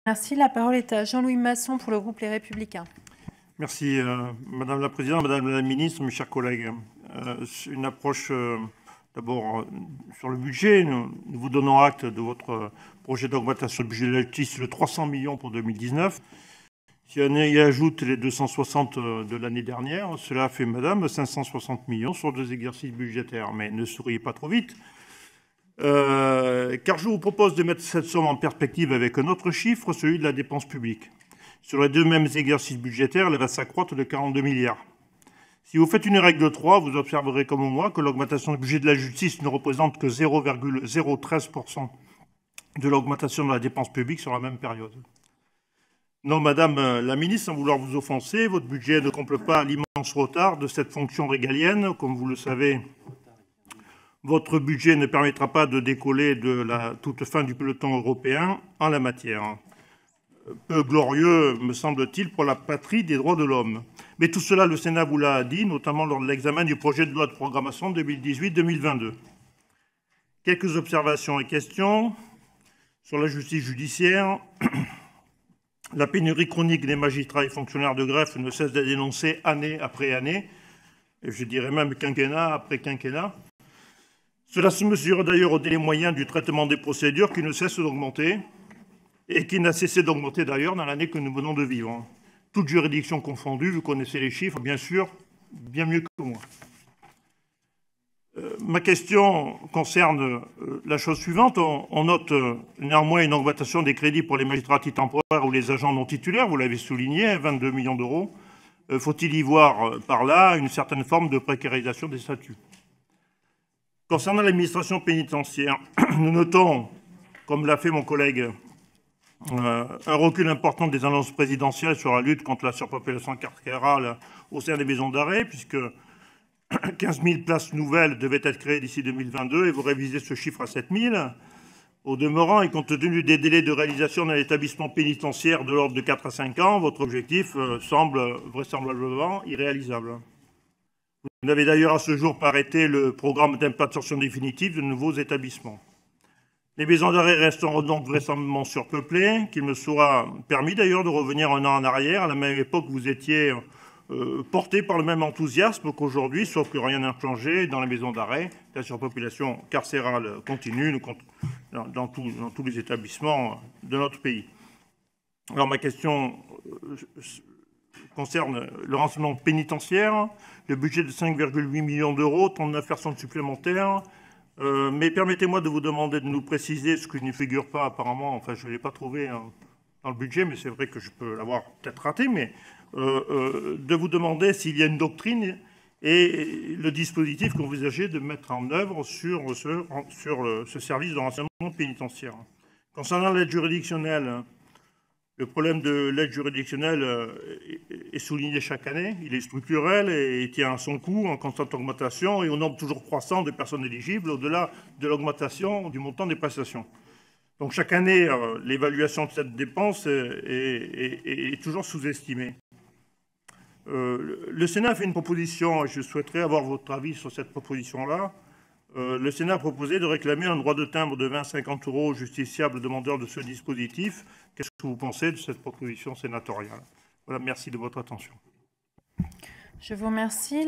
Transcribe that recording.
Merci. La parole est à Jean-Louis Masson pour le groupe Les Républicains. Merci, Madame la Présidente, Madame la Ministre, mes chers collègues. Une approche d'abord sur le budget. Nous vous donnons acte de votre projet d'augmentation du budget de la justice de 300 millions pour 2019. Si on y ajoute les 260 de l'année dernière, cela fait, Madame, 560 millions sur 2 exercices budgétaires. Mais ne souriez pas trop vite, car je vous propose de mettre cette somme en perspective avec un autre chiffre, celui de la dépense publique. Sur les 2 mêmes exercices budgétaires, elle va s'accroître de 42 milliards. Si vous faites une règle de 3, vous observerez comme moi que l'augmentation du budget de la justice ne représente que 0,013% de l'augmentation de la dépense publique sur la même période. Non, Madame la Ministre, sans vouloir vous offenser, votre budget ne comble pas l'immense retard de cette fonction régalienne. Comme vous le savez, votre budget ne permettra pas de décoller de la toute fin du peloton européen en la matière. Peu glorieux, me semble-t-il, pour la patrie des droits de l'homme. Mais tout cela, le Sénat vous l'a dit, notamment lors de l'examen du projet de loi de programmation 2018-2022. Quelques observations et questions sur la justice judiciaire. La pénurie chronique des magistrats et fonctionnaires de greffe ne cesse d'être dénoncée année après année, et je dirais même quinquennat après quinquennat. Cela se mesure d'ailleurs au délai moyen du traitement des procédures qui ne cesse d'augmenter, et qui n'a cessé d'augmenter d'ailleurs dans l'année que nous venons de vivre. Toutes juridictions confondues, vous connaissez les chiffres, bien sûr, bien mieux que moi. Ma question concerne la chose suivante. On note néanmoins une augmentation des crédits pour les magistrats à titre temporaire ou les agents non titulaires, vous l'avez souligné, 22 millions d'euros. Faut-il y voir par là une certaine forme de précarisation des statuts? Concernant l'administration pénitentiaire, nous notons, comme l'a fait mon collègue, un recul important des annonces présidentielles sur la lutte contre la surpopulation carcérale au sein des maisons d'arrêt, puisque 15 000 places nouvelles devaient être créées d'ici 2022 et vous révisez ce chiffre à 7 000. Au demeurant, et compte tenu des délais de réalisation d'un établissement pénitentiaire de l'ordre de 4 à 5 ans, votre objectif semble vraisemblablement irréalisable. Vous n'avez d'ailleurs à ce jour pas arrêté le programme d'implantation définitive de nouveaux établissements. Les maisons d'arrêt resteront donc vraisemblablement surpeuplées, qu'il me soit permis d'ailleurs de revenir un an en arrière. À la même époque, vous étiez porté par le même enthousiasme qu'aujourd'hui, sauf que rien n'a changé dans les maisons d'arrêt. La surpopulation carcérale continue dans tous les établissements de notre pays. Alors ma question concerne le renseignement pénitentiaire, le budget de 5,8 millions d'euros, 39 personnes supplémentaires. Mais permettez-moi de vous demander de nous préciser ce qui ne figure pas apparemment, enfin je ne l'ai pas trouvé dans le budget, mais c'est vrai que je peux l'avoir peut-être raté, mais de vous demander s'il y a une doctrine et le dispositif qu'envisagez de mettre en œuvre sur ce service de renseignement pénitentiaire. Concernant l'aide juridictionnelle, le problème de l'aide juridictionnelle est souligné chaque année. Il est structurel et il tient à son coût en constante augmentation et au nombre toujours croissant de personnes éligibles au-delà de l'augmentation du montant des prestations. Donc chaque année, l'évaluation de cette dépense est toujours sous-estimée. Le Sénat a fait une proposition et je souhaiterais avoir votre avis sur cette proposition-là. Le Sénat a proposé de réclamer un droit de timbre de 20-50 € aux justiciables demandeurs de ce dispositif. Qu'est-ce que vous pensez de cette proposition sénatoriale? Voilà, merci de votre attention. Je vous remercie.